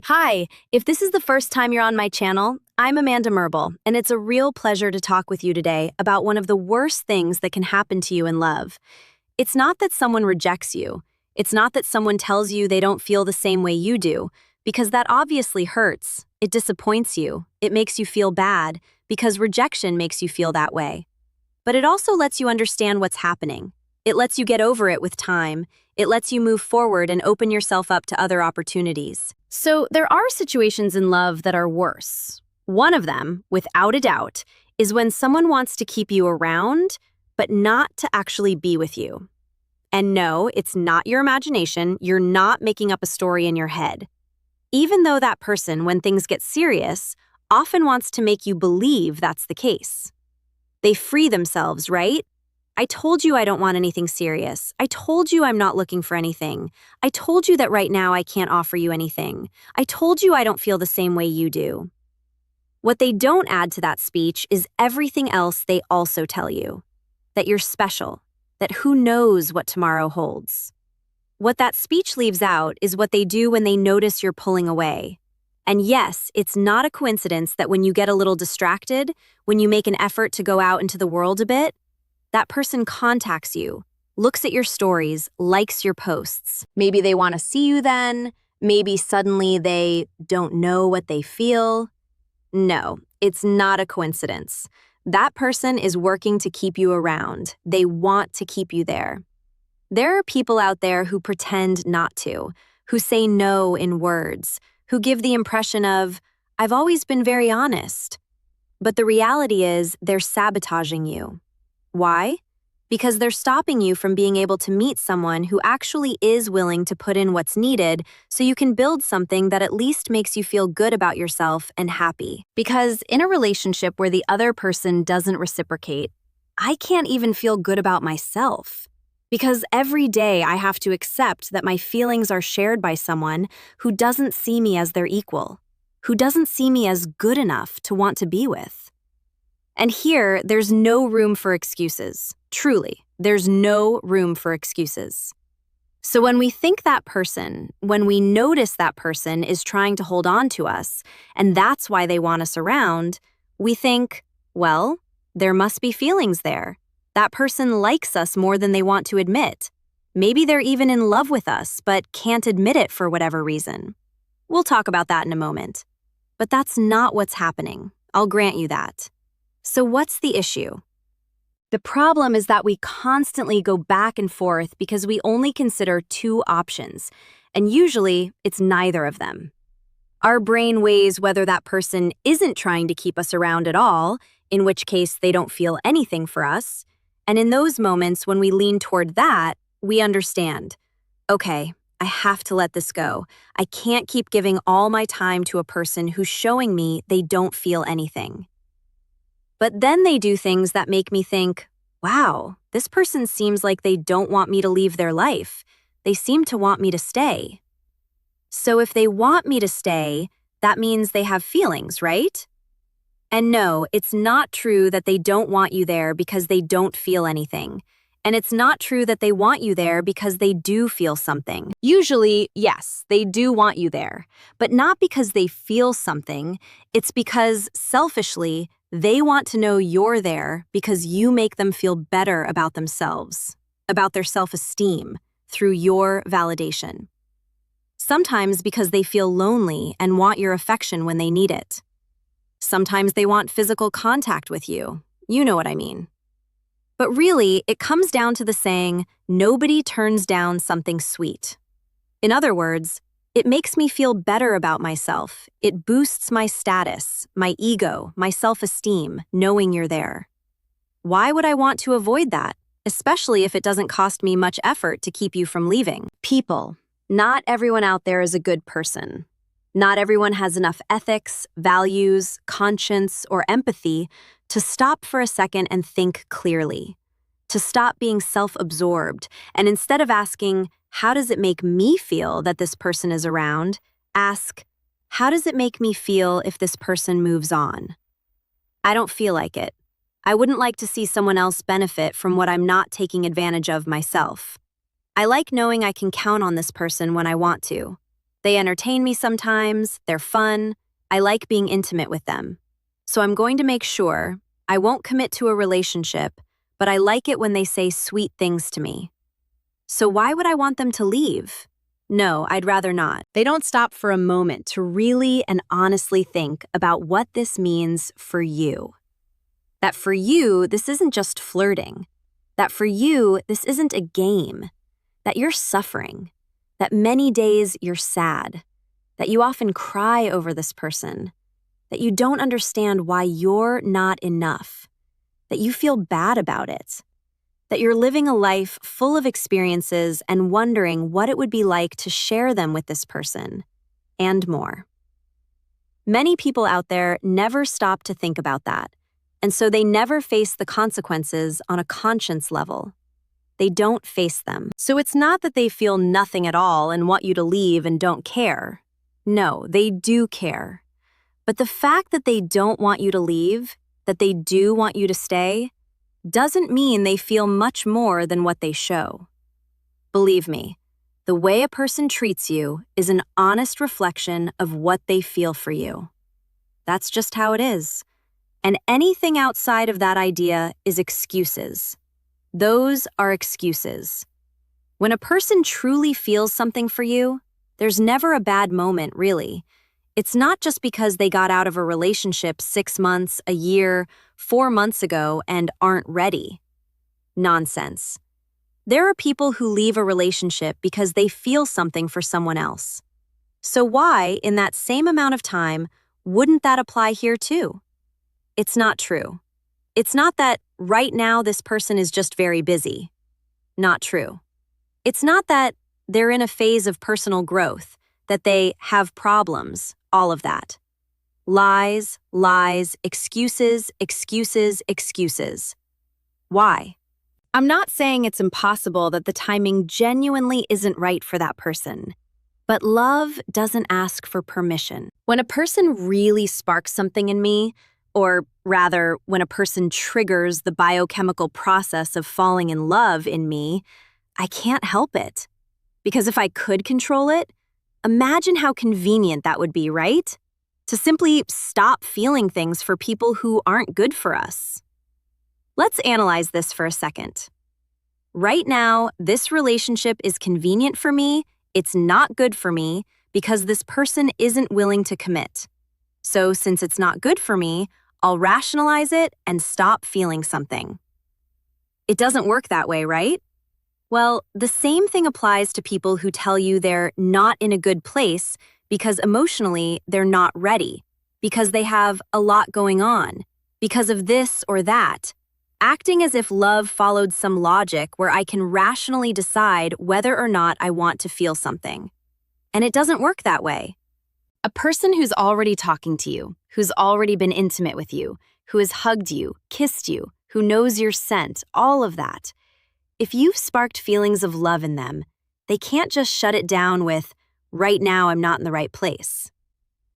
Hi, if this is the first time you're on my channel, I'm Amanda Merble, and it's a real pleasure to talk with you today about one of the worst things that can happen to you in love. It's not that someone rejects you. It's not that someone tells you they don't feel the same way you do, because that obviously hurts. It disappoints you. It makes you feel bad, because rejection makes you feel that way. But it also lets you understand what's happening. It lets you get over it with time. It lets you move forward and open yourself up to other opportunities. So there are situations in love that are worse. One of them, without a doubt, is when someone wants to keep you around, but not to actually be with you. And no, it's not your imagination. You're not making up a story in your head. Even though that person, when things get serious, often wants to make you believe that's the case. They free themselves, right? I told you I don't want anything serious. I told you I'm not looking for anything. I told you that right now I can't offer you anything. I told you I don't feel the same way you do. What they don't add to that speech is everything else they also tell you. That you're special. That who knows what tomorrow holds. What that speech leaves out is what they do when they notice you're pulling away. And yes, it's not a coincidence that when you get a little distracted, when you make an effort to go out into the world a bit, that person contacts you, looks at your stories, likes your posts. Maybe they want to see you then. Maybe suddenly they don't know what they feel. No, it's not a coincidence. That person is working to keep you around. They want to keep you there. There are people out there who pretend not to, who say no in words, who give the impression of, I've always been very honest. But the reality is they're sabotaging you. Why? Because they're stopping you from being able to meet someone who actually is willing to put in what's needed so you can build something that at least makes you feel good about yourself and happy. Because in a relationship where the other person doesn't reciprocate, I can't even feel good about myself. Because every day I have to accept that my feelings are shared by someone who doesn't see me as their equal, who doesn't see me as good enough to want to be with. And here, there's no room for excuses. Truly, there's no room for excuses. So when we think that person, when we notice that person is trying to hold on to us, and that's why they want us around, we think, well, there must be feelings there. That person likes us more than they want to admit. Maybe they're even in love with us, but can't admit it for whatever reason. We'll talk about that in a moment. But that's not what's happening. I'll grant you that. So what's the issue? The problem is that we constantly go back and forth because we only consider two options, and usually it's neither of them. Our brain weighs whether that person isn't trying to keep us around at all, in which case they don't feel anything for us, and in those moments when we lean toward that, we understand, okay, I have to let this go. I can't keep giving all my time to a person who's showing me they don't feel anything. But then they do things that make me think, wow, this person seems like they don't want me to leave their life. They seem to want me to stay. So if they want me to stay, that means they have feelings, right? And no, it's not true that they don't want you there because they don't feel anything. And it's not true that they want you there because they do feel something. Usually, yes, they do want you there, but not because they feel something. It's because, selfishly, they want to know you're there because you make them feel better about themselves, about their self-esteem, through your validation. Sometimes because they feel lonely and want your affection when they need it. Sometimes they want physical contact with you. You know what I mean. But really, it comes down to the saying, nobody turns down something sweet. In other words, it makes me feel better about myself. It boosts my status, my ego, my self-esteem, knowing you're there. Why would I want to avoid that, especially if it doesn't cost me much effort to keep you from leaving? People. Not everyone out there is a good person. Not everyone has enough ethics, values, conscience, or empathy to stop for a second and think clearly. To stop being self-absorbed, and instead of asking, how does it make me feel that this person is around, ask, how does it make me feel if this person moves on? I don't feel like it. I wouldn't like to see someone else benefit from what I'm not taking advantage of myself. I like knowing I can count on this person when I want to. They entertain me sometimes, they're fun, I like being intimate with them. So I'm going to make sure I won't commit to a relationship, but I like it when they say sweet things to me. So why would I want them to leave? No, I'd rather not. They don't stop for a moment to really and honestly think about what this means for you. That for you, this isn't just flirting. That for you, this isn't a game. That you're suffering. That many days you're sad. That you often cry over this person. That you don't understand why you're not enough. That you feel bad about it. That you're living a life full of experiences and wondering what it would be like to share them with this person, and more. Many people out there never stop to think about that, and so they never face the consequences on a conscience level. They don't face them. So it's not that they feel nothing at all and want you to leave and don't care. No, they do care. But the fact that they don't want you to leave, that they do want you to stay, doesn't mean they feel much more than what they show. Believe me, the way a person treats you is an honest reflection of what they feel for you. That's just how it is. And anything outside of that idea is excuses. Those are excuses. When a person truly feels something for you, there's never a bad moment, really. It's not just because they got out of a relationship 6 months, a year, 4 months ago and aren't ready. Nonsense. There are people who leave a relationship because they feel something for someone else. So why, in that same amount of time, wouldn't that apply here too? It's not true. It's not that right now this person is just very busy. Not true. It's not that they're in a phase of personal growth, that they have problems, all of that. Lies, lies, excuses, excuses, excuses. Why? I'm not saying it's impossible that the timing genuinely isn't right for that person, but love doesn't ask for permission. When a person really sparks something in me, or rather, when a person triggers the biochemical process of falling in love in me, I can't help it. Because if I could control it, imagine how convenient that would be, right? To simply stop feeling things for people who aren't good for us. Let's analyze this for a second. Right now, this relationship is convenient for me, it's not good for me, because this person isn't willing to commit. So since it's not good for me, I'll rationalize it and stop feeling something. It doesn't work that way, right? Well, the same thing applies to people who tell you they're not in a good place because emotionally they're not ready, because they have a lot going on, because of this or that, acting as if love followed some logic where I can rationally decide whether or not I want to feel something. And it doesn't work that way. A person who's already talking to you, who's already been intimate with you, who has hugged you, kissed you, who knows your scent, all of that. If you've sparked feelings of love in them, they can't just shut it down with, right now I'm not in the right place.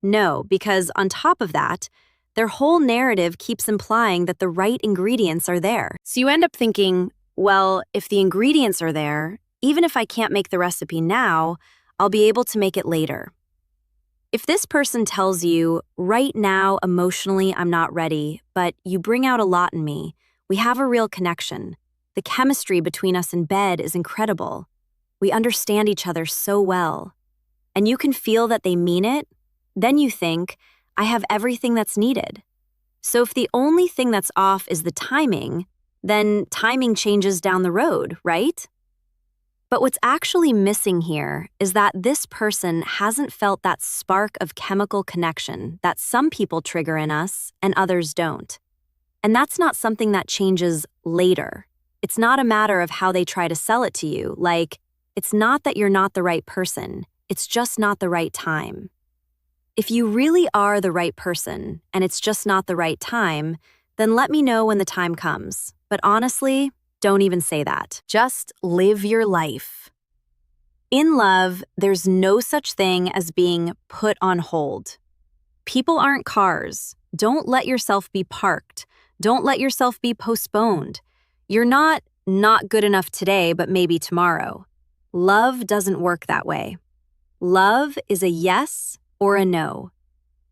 No, because on top of that, their whole narrative keeps implying that the right ingredients are there. So you end up thinking, well, if the ingredients are there, even if I can't make the recipe now, I'll be able to make it later. If this person tells you, right now, emotionally, I'm not ready, but you bring out a lot in me, we have a real connection. The chemistry between us in bed is incredible. We understand each other so well. And you can feel that they mean it, then you think, I have everything that's needed. So if the only thing that's off is the timing, then timing changes down the road, right? But what's actually missing here is that this person hasn't felt that spark of chemical connection that some people trigger in us and others don't. And that's not something that changes later. It's not a matter of how they try to sell it to you, like, it's not that you're not the right person, it's just not the right time. If you really are the right person and it's just not the right time, then let me know when the time comes. But honestly, don't even say that. Just live your life. In love, there's no such thing as being put on hold. People aren't cars. Don't let yourself be parked. Don't let yourself be postponed. You're not good enough today, but maybe tomorrow. Love doesn't work that way. Love is a yes or a no.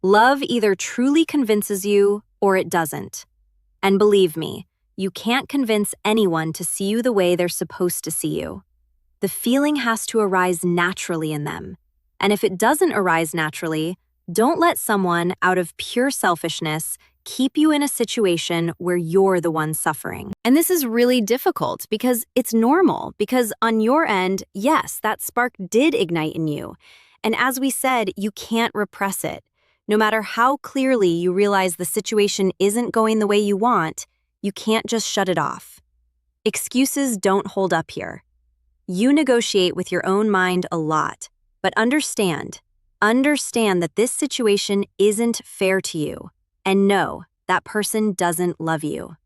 Love either truly convinces you or it doesn't. And believe me, you can't convince anyone to see you the way they're supposed to see you. The feeling has to arise naturally in them. And if it doesn't arise naturally, don't let someone, out of pure selfishness, keep you in a situation where you're the one suffering. And this is really difficult because it's normal, because on your end, yes, that spark did ignite in you. And as we said, you can't repress it. No matter how clearly you realize the situation isn't going the way you want, you can't just shut it off. Excuses don't hold up here. You negotiate with your own mind a lot, but understand that this situation isn't fair to you. And no, that person doesn't love you.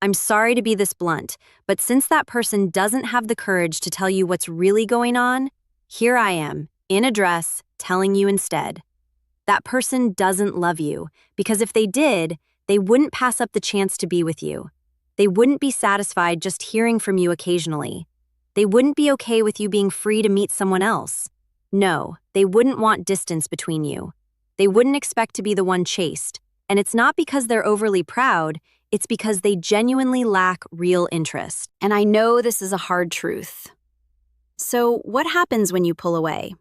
I'm sorry to be this blunt, but since that person doesn't have the courage to tell you what's really going on, here I am, in a dress, telling you instead. That person doesn't love you, because if they did, they wouldn't pass up the chance to be with you. They wouldn't be satisfied just hearing from you occasionally. They wouldn't be okay with you being free to meet someone else. No, they wouldn't want distance between you. They wouldn't expect to be the one chased. And it's not because they're overly proud, it's because they genuinely lack real interest. And I know this is a hard truth. So what happens when you pull away?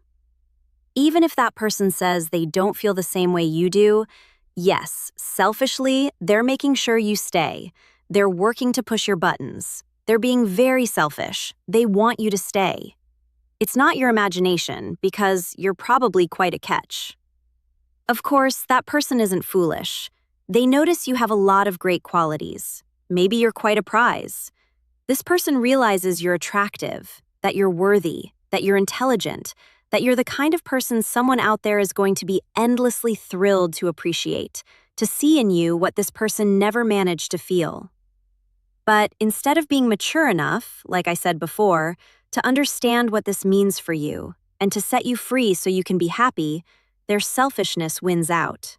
Even if that person says they don't feel the same way you do, yes, selfishly, they're making sure you stay. They're working to push your buttons. They're being very selfish. They want you to stay. It's not your imagination, because you're probably quite a catch. Of course, that person isn't foolish. They notice you have a lot of great qualities. Maybe you're quite a prize. This person realizes you're attractive, that you're worthy, that you're intelligent, that you're the kind of person someone out there is going to be endlessly thrilled to appreciate, to see in you what this person never managed to feel. But instead of being mature enough, like I said before, to understand what this means for you and to set you free so you can be happy, their selfishness wins out.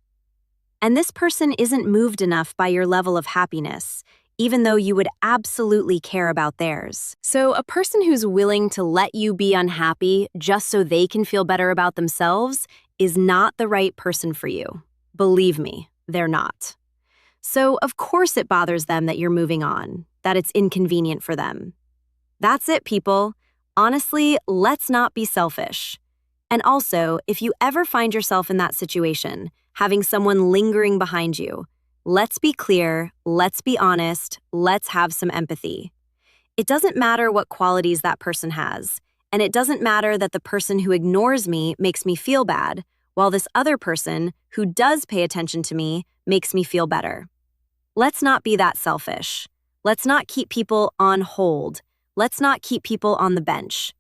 And this person isn't moved enough by your level of happiness, even though you would absolutely care about theirs. So a person who's willing to let you be unhappy just so they can feel better about themselves is not the right person for you. Believe me, they're not. So of course it bothers them that you're moving on, that it's inconvenient for them. That's it, people. Honestly, let's not be selfish. And also, if you ever find yourself in that situation, having someone lingering behind you, let's be clear, let's be honest, let's have some empathy. It doesn't matter what qualities that person has, and it doesn't matter that the person who ignores me makes me feel bad, while this other person, who does pay attention to me, makes me feel better. Let's not be that selfish. Let's not keep people on hold. Let's not keep people on the bench.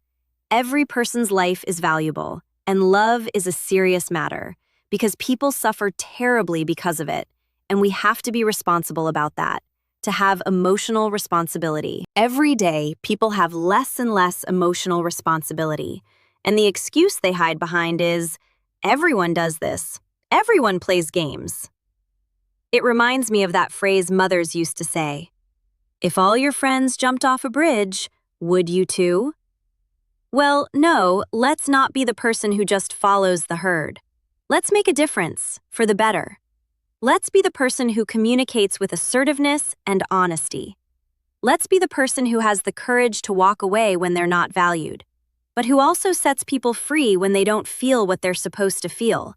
Every person's life is valuable, and love is a serious matter, because people suffer terribly because of it, and we have to be responsible about that, to have emotional responsibility. Every day, people have less and less emotional responsibility, and the excuse they hide behind is, everyone does this. Everyone plays games. It reminds me of that phrase mothers used to say, if all your friends jumped off a bridge, would you too? Well, no, let's not be the person who just follows the herd. Let's make a difference, for the better. Let's be the person who communicates with assertiveness and honesty. Let's be the person who has the courage to walk away when they're not valued, but who also sets people free when they don't feel what they're supposed to feel.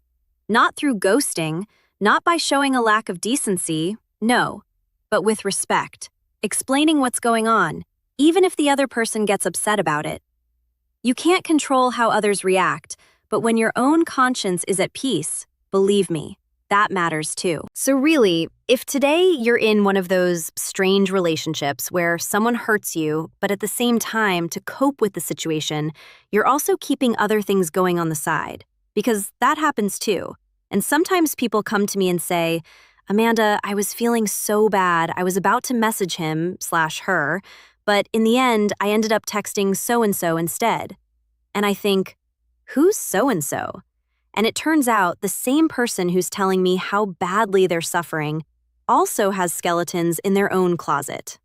Not through ghosting, not by showing a lack of decency, no, but with respect, explaining what's going on, even if the other person gets upset about it. You can't control how others react, but when your own conscience is at peace, believe me, that matters too. So really, if today you're in one of those strange relationships where someone hurts you, but at the same time, to cope with the situation, you're also keeping other things going on the side, because that happens too. And sometimes people come to me and say, Amanda, I was feeling so bad. I was about to message him/her, but in the end, I ended up texting so-and-so instead. And I think, who's so-and-so? And it turns out the same person who's telling me how badly they're suffering also has skeletons in their own closet.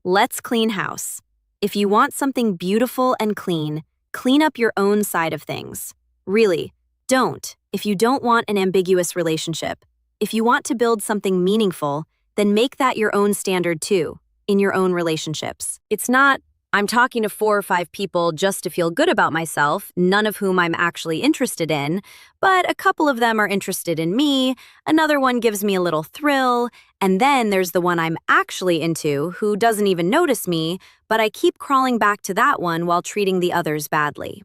Let's clean house. If you want something beautiful and clean up your own side of things. Really, don't if you don't want an ambiguous relationship. If you want to build something meaningful, then make that your own standard too, in your own relationships. It's not, I'm talking to 4 or 5 people just to feel good about myself, none of whom I'm actually interested in, but a couple of them are interested in me, another one gives me a little thrill, and then there's the one I'm actually into who doesn't even notice me, but I keep crawling back to that one while treating the others badly.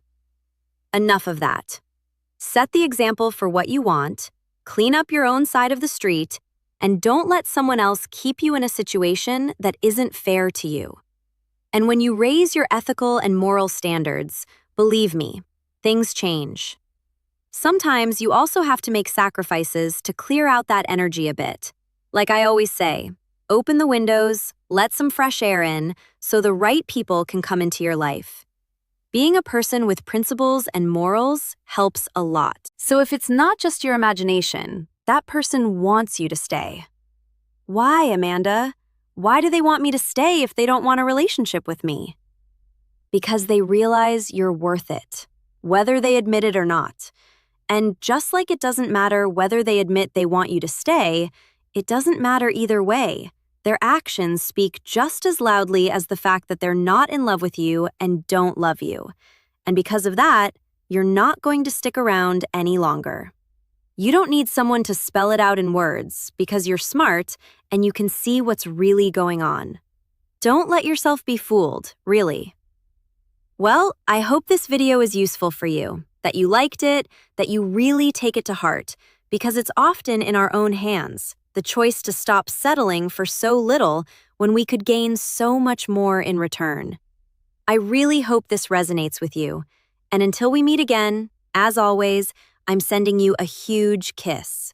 Enough of that. Set the example for what you want, clean up your own side of the street, and don't let someone else keep you in a situation that isn't fair to you. And when you raise your ethical and moral standards, believe me, things change. Sometimes you also have to make sacrifices to clear out that energy a bit. Like I always say, open the windows, let some fresh air in, so the right people can come into your life. Being a person with principles and morals helps a lot. So if it's not just your imagination, that person wants you to stay. Why, Amanda? Why do they want me to stay if they don't want a relationship with me? Because they realize you're worth it, whether they admit it or not. And just like it doesn't matter whether they admit they want you to stay, it doesn't matter either way. Their actions speak just as loudly as the fact that they're not in love with you and don't love you. And because of that, you're not going to stick around any longer. You don't need someone to spell it out in words because you're smart and you can see what's really going on. Don't let yourself be fooled, really. Well, I hope this video is useful for you, that you liked it, that you really take it to heart, because it's often in our own hands. The choice to stop settling for so little when we could gain so much more in return. I really hope this resonates with you. And until we meet again, as always, I'm sending you a huge kiss.